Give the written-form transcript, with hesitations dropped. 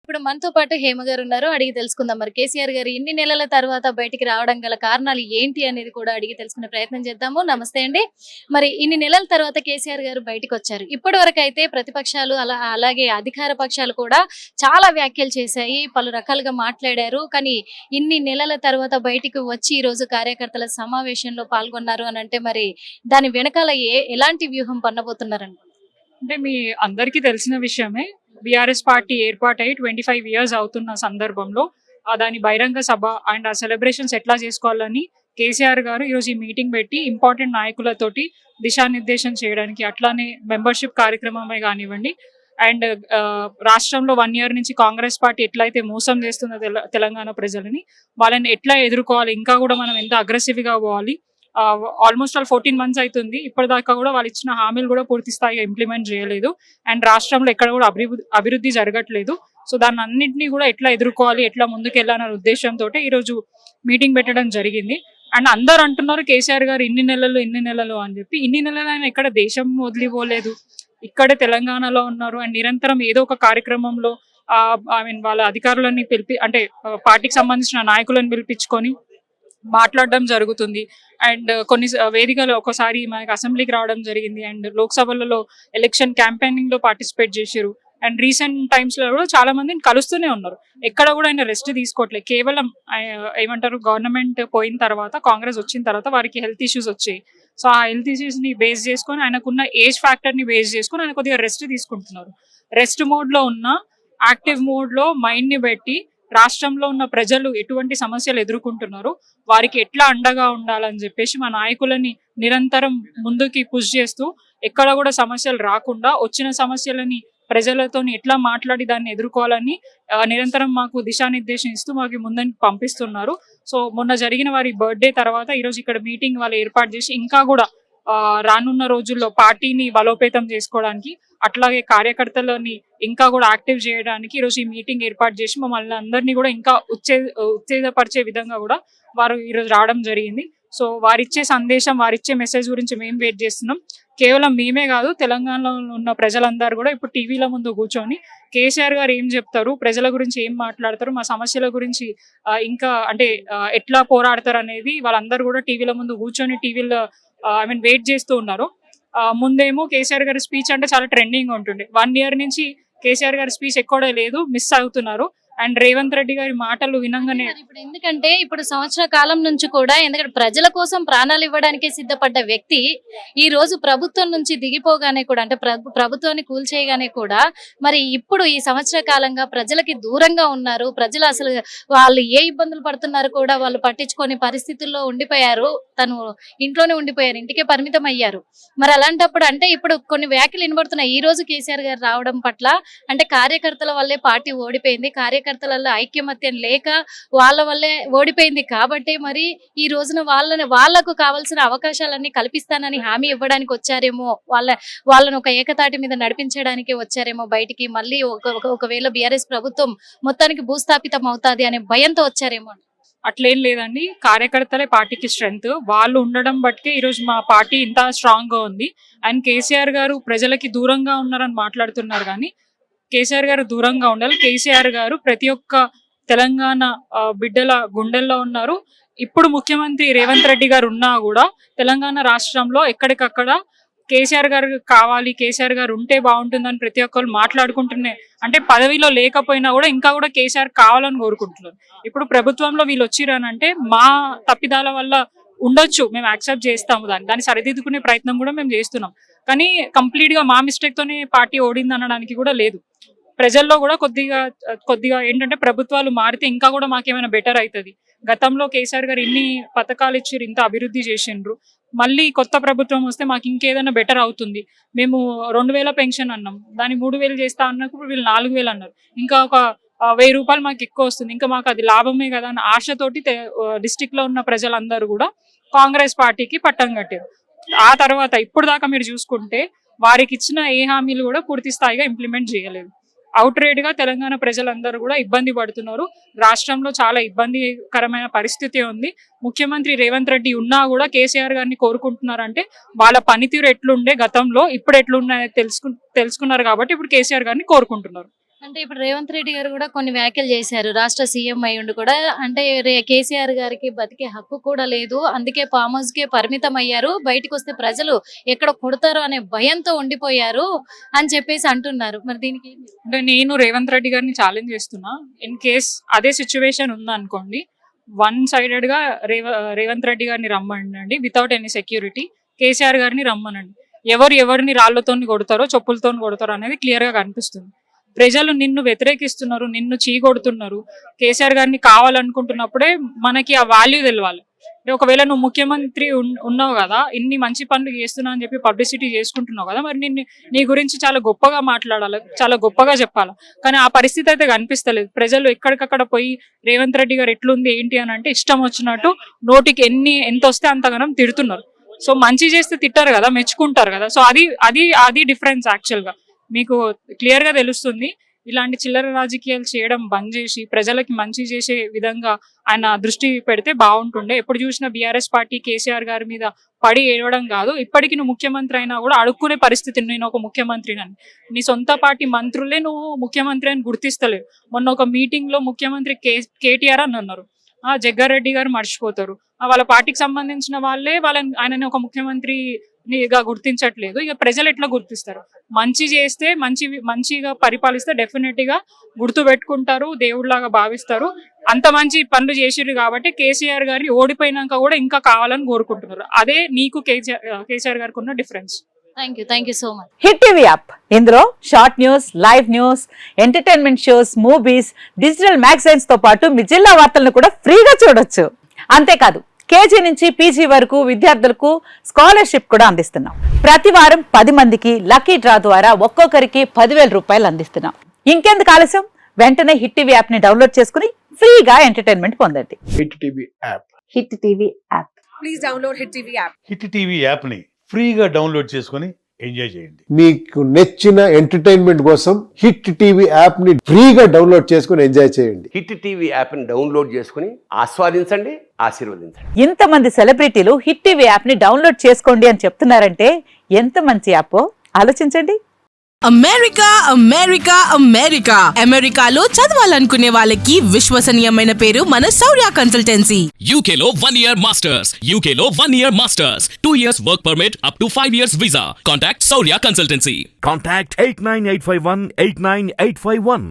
ఇప్పుడు మనతో పాటు హేమ గారు ఉన్నారు. అడిగి తెలుసుకుందాం. మరి కేసీఆర్ గారు ఇన్ని నెలల తర్వాత బయటికి రావడం గల కారణాలు ఏంటి అనేది కూడా అడిగి తెలుసుకునే ప్రయత్నం చేద్దాము. నమస్తే అండి. మరి ఇన్ని నెలల తర్వాత కేసీఆర్ గారు బయటికొచ్చారు. ఇప్పటివరకైతే ప్రతిపక్షాలు అలాగే అధికార పక్షాలు కూడా చాలా వ్యాఖ్యలు చేశాయి. పలు రకాలుగా మాట్లాడారు. కానీ ఇన్ని నెలల తర్వాత బయటికి వచ్చి ఈరోజు కార్యకర్తల సమావేశంలో పాల్గొన్నారు అనంటే మరి దాని వెనకాల ఎలాంటి వ్యూహం పన్నబోతున్నారనుకుంటున్నారు? అంటే మీ అందరికీ తెలిసిన విషయమే. బీఆర్ఎస్ పార్టీ ఏర్పాటై 25 ఇయర్స్ అవుతున్న సందర్భంలో దాని బహిరంగ సభ అండ్ ఆ సెలబ్రేషన్స్ ఎట్లా చేసుకోవాలని కేసీఆర్ గారు ఈరోజు ఈ మీటింగ్ పెట్టి ఇంపార్టెంట్ నాయకులతోటి దిశానిర్దేశం చేయడానికి, అట్లానే మెంబర్షిప్ కార్యక్రమమే కానివ్వండి అండ్ రాష్ట్రంలో 1 year నుంచి కాంగ్రెస్ పార్టీ ఎట్లయితే మోసం చేస్తుందో తెలంగాణ ప్రజలని, వాళ్ళని ఎట్లా ఎదుర్కోవాలి, ఇంకా కూడా మనం ఎంత అగ్రెసివ్గా పోవాలి. ఆల్మోస్ట్ 14 months అవుతుంది. ఇప్పటిదాకా కూడా వాళ్ళు ఇచ్చిన హామీలు కూడా పూర్తి స్థాయిగా ఇంప్లిమెంట్ చేయలేదు అండ్ రాష్ట్రంలో ఎక్కడ కూడా అభివృద్ధి జరగట్లేదు. సో దాన్ని అన్నింటినీ కూడా ఎట్లా ఎదుర్కోవాలి, ఎట్లా ముందుకెళ్ళాలనే ఉద్దేశంతో ఈరోజు మీటింగ్ పెట్టడం జరిగింది. అండ్ అందరు అంటున్నారు కేసీఆర్ గారు ఇన్ని నెలలు అని చెప్పి. ఇన్ని నెలలు ఆయన ఎక్కడ దేశం వదిలిపోలేదు, ఇక్కడే తెలంగాణలో ఉన్నారు అండ్ నిరంతరం ఏదో ఒక కార్యక్రమంలో వాళ్ళ అధికారులని అంటే పార్టీకి సంబంధించిన నాయకులను పిలిపించుకొని మాట్లాడడం జరుగుతుంది. అండ్ కొన్ని వేదికలు ఒకసారి మనకి అసెంబ్లీకి రావడం జరిగింది అండ్ లోక్సభలలో ఎలక్షన్ క్యాంపెయినింగ్ లో పార్టిసిపేట్ చేశారు. అండ్ రీసెంట్ టైమ్స్ లో కూడా చాలా మందిని కలుస్తూనే ఉన్నారు. ఎక్కడ కూడా ఆయన రెస్ట్ తీసుకోవట్లేదు. కేవలం ఏమంటారు, గవర్నమెంట్ పోయిన తర్వాత, కాంగ్రెస్ వచ్చిన తర్వాత వారికి హెల్త్ ఇష్యూస్ వచ్చాయి. సో ఆ హెల్త్ ఇష్యూస్ ని బేస్ చేసుకొని, ఆయనకున్న ఏజ్ ఫ్యాక్టర్ ని బేస్ చేసుకొని ఆయన కొద్దిగా రెస్ట్ తీసుకుంటున్నారు. రెస్ట్ మోడ్ లో ఉన్న యాక్టివ్ మోడ్ లో మైండ్ ని పెట్టి రాష్ట్రంలో ఉన్న ప్రజలు ఎటువంటి సమస్యలు ఎదుర్కొంటున్నారు, వారికి ఎట్లా అండగా ఉండాలని చెప్పేసి మా నాయకులని నిరంతరం ముందుకి పుష్ చేస్తూ, ఎక్కడ కూడా సమస్యలు రాకుండా వచ్చిన సమస్యలని ప్రజలతో ఎట్లా మాట్లాడి దాన్ని ఎదుర్కోవాలని నిరంతరం మాకు దిశానిర్దేశం ఇస్తూ మాకు ముందని పంపిస్తున్నారు. సో మొన్న జరిగిన వారి బర్త్డే తర్వాత ఈరోజు ఇక్కడ మీటింగ్ వాళ్ళు ఏర్పాటు చేసి ఇంకా కూడా రానున్న రోజుల్లో పార్టీని బలోపేతం చేసుకోవడానికి, అట్లాగే కార్యకర్తలని ఇంకా కూడా యాక్టివ్ చేయడానికి ఈరోజు ఈ మీటింగ్ ఏర్పాటు చేసి మమ్మల్ని అందరినీ కూడా ఇంకా ఉత్తేజపరిచే విధంగా కూడా వారు ఈరోజు రావడం జరిగింది. సో వారిచ్చే సందేశం, వారిచ్చే మెసేజ్ గురించి మేము వెయిట్ చేస్తున్నాం. కేవలం మేమే కాదు, తెలంగాణలో ఉన్న ప్రజలందరూ కూడా ఇప్పుడు టీవీల ముందు కూర్చొని కేసీఆర్ గారు ఏం చెప్తారు, ప్రజల గురించి ఏం మాట్లాడతారు, మా సమస్యల గురించి ఇంకా అంటే ఎట్లా పోరాడతారు అనేది వాళ్ళందరూ కూడా టీవీల ముందు కూర్చొని టీవీలో వెయిట్ చేస్తూ ఉన్నారు. ముందేమో కేసీఆర్ గారి స్పీచ్ అంటే చాలా ట్రెండింగ్ ఉంటుండే. 1 year నుంచి కేసీఆర్ గారి స్పీచ్ ఎక్కడే లేదు, మిస్ అవుతున్నారు. అండ్ రేవంత్ రెడ్డి గారి మాటలు వినంగానే ఇప్పుడు ఎందుకంటే ఇప్పుడు సంవత్సర కాలం నుంచి కూడా, ఎందుకంటే ప్రజల కోసం ప్రాణాలు ఇవ్వడానికి సిద్ధపడ్డ వ్యక్తి ఈ రోజు ప్రభుత్వం నుంచి దిగిపోగానే కూడా, అంటే ప్రభుత్వాన్ని కూల్చేయగానే కూడా మరి ఇప్పుడు ఈ సంవత్సర కాలంగా ప్రజలకి దూరంగా ఉన్నారు. ప్రజలు అసలు వాళ్ళు ఏ ఇబ్బందులు పడుతున్నారు కూడా వాళ్ళు పట్టించుకొని పరిస్థితుల్లో ఉండిపోయారు. తను ఇంట్లోనే ఉండిపోయారు, ఇంటికే పరిమితం అయ్యారు. మరి అలాంటప్పుడు అంటే ఇప్పుడు కొన్ని వ్యాఖ్యలు వినబడుతున్నాయి ఈ రోజు కేసీఆర్ గారు రావడం పట్ల. అంటే కార్యకర్తల వల్లే పార్టీ ఓడిపోయింది, కార్యకర్తలలో ఐక్యమత్యం లేక వాళ్ళ వల్లే ఓడిపోయింది కాబట్టి మరి ఈ రోజున వాళ్లకు కావాల్సిన అవకాశాలన్నీ కల్పిస్తానని హామీ ఇవ్వడానికి వచ్చారేమో, వాళ్ళను ఒక ఏకతాటి మీద నడిపించడానికి వచ్చారేమో బయటికి. మళ్ళీ ఒకవేళ బీఆర్ఎస్ ప్రభుత్వం మొత్తానికి భూస్థాపితం అవుతాది అనే భయంతో వచ్చారేమో. అట్లేం లేదండి. కార్యకర్తలే పార్టీకి స్ట్రెంగ్త్. వాళ్ళు ఉండడం బట్టే ఈరోజు మా పార్టీ ఇంత స్ట్రాంగ్ గా ఉంది. అండ్ కేసీఆర్ గారు ప్రజలకి దూరంగా ఉన్నారని మాట్లాడుతున్నారు, కానీ కేసీఆర్ గారు దూరంగా ఉండాలి. కేసీఆర్ గారు ప్రతి ఒక్క తెలంగాణ బిడ్డల గుండెల్లో ఉన్నారు. ఇప్పుడు ముఖ్యమంత్రి రేవంత్ రెడ్డి గారు ఉన్నా కూడా తెలంగాణ రాష్ట్రంలో ఎక్కడికక్కడ కేసీఆర్ గారు కావాలి, కేసీఆర్ గారు ఉంటే బాగుంటుందని ప్రతి ఒక్కరు మాట్లాడుకుంటున్నాయి. అంటే పదవిలో లేకపోయినా కూడా ఇంకా కూడా కేసీఆర్ కావాలని కోరుకుంటున్నారు. ఇప్పుడు ప్రభుత్వంలో వీళ్ళు వచ్చిరనంటే మా తప్పిదాల వల్ల ఉండొచ్చు, మేము యాక్సెప్ట్ చేస్తాము, దాన్ని సరిదిద్దుకునే ప్రయత్నం కూడా మేము చేస్తున్నాం. కానీ కంప్లీట్ గా మా మిస్టేక్ తోనే పార్టీ ఓడింది అనడానికి కూడా లేదు. ప్రజల్లో కూడా కొద్దిగా ఏంటంటే ప్రభుత్వాలు మారితే ఇంకా కూడా మాకేమైనా బెటర్ అవుతుంది. గతంలో కేసీఆర్ గారు ఇన్ని పథకాలు ఇచ్చారు, ఇంత అభివృద్ధి చేసిండ్రు. మళ్ళీ కొత్త ప్రభుత్వం వస్తే మాకు ఇంకేదైనా బెటర్ అవుతుంది. మేము 2000 పెన్షన్ అన్నాం, దాన్ని 3000 చేస్తా అన్నప్పుడు వీళ్ళు 4000 అన్నారు. ఇంకా ఒక 1000 రూపాయలు మాకు ఎక్కువ వస్తుంది, ఇంకా మాకు అది లాభమే కదా అని ఆశతోటి డిస్టిక్ లో ఉన్న ప్రజలందరూ కూడా కాంగ్రెస్ పార్టీకి పట్టం కట్టారు. ఆ తర్వాత ఇప్పుడు దాకా మీరు చూసుకుంటే వారికి ఇచ్చిన ఏ హామీలు కూడా పూర్తి స్థాయిగా ఇంప్లిమెంట్ చేయలేదు. అవుట్ రేట్ గా తెలంగాణ ప్రజలందరూ కూడా ఇబ్బంది పడుతున్నారు. రాష్ట్రంలో చాలా ఇబ్బందికరమైన పరిస్థితి ఉంది. ముఖ్యమంత్రి రేవంత్ రెడ్డి ఉన్నా కూడా కేసీఆర్ గారిని కోరుకుంటున్నారంటే వాళ్ళ పనితీరు ఎట్లుండే గతంలో, ఇప్పుడు ఎట్లున్నాయో తెలుసుకున్నారు కాబట్టి ఇప్పుడు కేసీఆర్ గారిని కోరుకుంటున్నారు. అంటే ఇప్పుడు రేవంత్ రెడ్డి గారు కూడా కొన్ని వ్యాఖ్యలు చేశారు. రాష్ట్ర సీఎం అయి ఉండి కూడా అంటే కేసీఆర్ గారికి బతికే హక్కు కూడా లేదు. అందుకే ఫామ్ హౌస్ కే పరిమితం అయ్యారు. బయటకు వస్తే ప్రజలు ఎక్కడ కొడతారో అనే భయంతో ఉండిపోయారు అని చెప్పేసి అంటున్నారు. మరి దీనికి ఏం చెప్తారు? అంటే నేను రేవంత్ రెడ్డి గారిని ఛాలెంజ్ చేస్తున్నా. ఇన్ కేస్ అదే సిచ్యువేషన్ ఉందనుకోండి, వన్ సైడెడ్ గా రేవంత్ రెడ్డి గారిని రమ్మనండి వితౌట్ ఎనీ సెక్యూరిటీ, కేసీఆర్ గారిని రమ్మనండి. ఎవరిని రాళ్లతో కొడతారో చెప్పులతో కొడతారో అనేది క్లియర్ గా కనిపిస్తుంది. ప్రజలు నిన్ను వ్యతిరేకిస్తున్నారు, నిన్ను చీకొడుతున్నారు. కేసీఆర్ గారిని కావాలనుకుంటున్నప్పుడే మనకి ఆ వాల్యూ తెలవాలి. ఒకవేళ నువ్వు ముఖ్యమంత్రి ఉన్నావు కదా, ఇన్ని మంచి పనులు చేస్తున్నా అని చెప్పి పబ్లిసిటీ చేసుకుంటున్నావు కదా, మరి నీ గురించి చాలా గొప్పగా మాట్లాడాలి, చాలా గొప్పగా చెప్పాలి. కానీ ఆ పరిస్థితి అయితే కనిపిస్తలేదు. ప్రజలు ఎక్కడికక్కడ పోయి రేవంత్ రెడ్డి గారు ఎట్లుంది ఏంటి అని అంటే ఇష్టం వచ్చినట్టు నోటికి ఎంత వస్తే అంతగానం తిడుతున్నారు. సో మంచి చేస్తే తిట్టారు కదా, మెచ్చుకుంటారు కదా. సో అది డిఫరెన్స్ యాక్చువల్ గా మీకు క్లియర్ గా తెలుస్తుంది. ఇలాంటి చిల్లర రాజకీయాలు చేయడం బంద్ చేసి ప్రజలకి మంచి చేసే విధంగా ఆయన దృష్టి పెడితే బాగుంటుండే. ఎప్పుడు చూసినా బీఆర్ఎస్ పార్టీ కేసీఆర్ గారి మీద పడి ఏడవడం కాదు. ఇప్పటికి నువ్వు ముఖ్యమంత్రి అయినా కూడా అడుక్కునే పరిస్థితి, నేను ఒక ముఖ్యమంత్రిని అని. నీ సొంత పార్టీ మంత్రులే నువ్వు ముఖ్యమంత్రి అని గుర్తిస్తలేవు. మొన్న ఒక మీటింగ్ లో ముఖ్యమంత్రి కేటీఆర్ అని అన్నారు. జగ్గారెడ్డి గారు మర్చిపోతారు. వాళ్ళ పార్టీకి సంబంధించిన వాళ్ళే ఆయనని ఒక ముఖ్యమంత్రిగా గుర్తించట్లేదు. ఇక ప్రజలు ఎట్లా గుర్తిస్తారు? మంచి చేస్తే మంచిగా పరిపాలిస్తే డెఫినెట్ గా గుర్తు పెట్టుకుంటారు, దేవుడిలాగా భావిస్తారు. అంత మంచి పనులు చేసిర్రు కాబట్టి కేసీఆర్ గారి ఓడిపోయినాక కూడా ఇంకా కావాలని కోరుకుంటున్నారు. అదే నీకు కేసీఆర్ గారికి ఉన్న difference. Thank you so much. Hit TV app, ఇందులో short news, live news, entertainment shows, movies, digital magazines తో పాటు మీ జిల్లా వార్తలను కూడా ఫ్రీగా చూడొచ్చు. అంతేకాదు కేజీ నుంచి పీజీ వరకు విద్యార్థులకు స్కాలర్షిప్ కూడా అందిస్తున్నాం. ప్రతి వారం 10 మందికి లక్కీ డ్రా ద్వారా ఒక్కొక్కరికి 10,000 రూపాయలు అందిస్తున్నాం. ఇంకెందుకు ఆలస్యం, వెంటనే హిట్ టీవీ యాప్ ని డౌన్లోడ్ చేసుకుని ఫ్రీగా ఎంటర్టైన్మెంట్ పొందండి. Hit TV app. Hit TV app. Please download Hit TV app. Hit TV యాప్ని ఫ్రీగా డౌన్లోడ్ చేసుకొని ఎంజాయ్ చేయండి. మీకు నచ్చిన ఎంటర్టైన్మెంట్ కోసం హిట్ టీవీ యాప్ ని ఫ్రీగా డౌన్లోడ్ చేసుకుని ఎంజాయ్ చేయండి. హిట్ టీవీ యాప్ని డౌన్లోడ్ చేసుకుని ఆస్వాదించండి, ఆశీర్వదించండి. ఇంతమంది సెలబ్రిటీలు హిట్ టీవీ యాప్ ని డౌన్లోడ్ చేసుకోండి అని చెప్తున్నారంటే ఎంత మంచి యాప్ ఆలోచించండి. అమెరికాలో చదవాలనుకునే వాళ్ళకి విశ్వసనీయమైన పేరు మన శౌర్య కన్సల్టెన్సీ. UK లో 1 year masters. UK లో 1 year masters. 2 years work permit up to 5 years visa. Contact Saurya Consultancy. Contact 89851 89851.